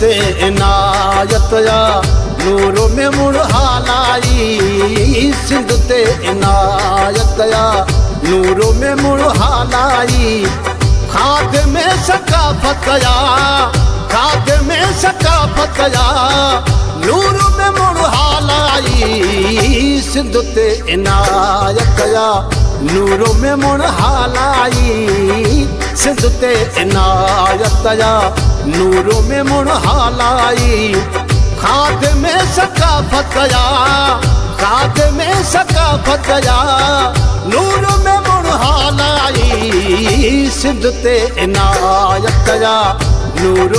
ते इनायत या नूर में मुड़ हालाई सिंध ते इनायत या नूर में मुड़ हालाई खाद में सकाफत या खाद में सकाफत या नूर में मुड़ हालाई सिंध ते इनायत या नूर में मुड़ हालाई सिंध ते इनायत या नूर में मुड़ हालाई खाद में सकाफत या खाद में सकाफत या नूर में मुड़ हालाई सिंध ते इनायत या नूर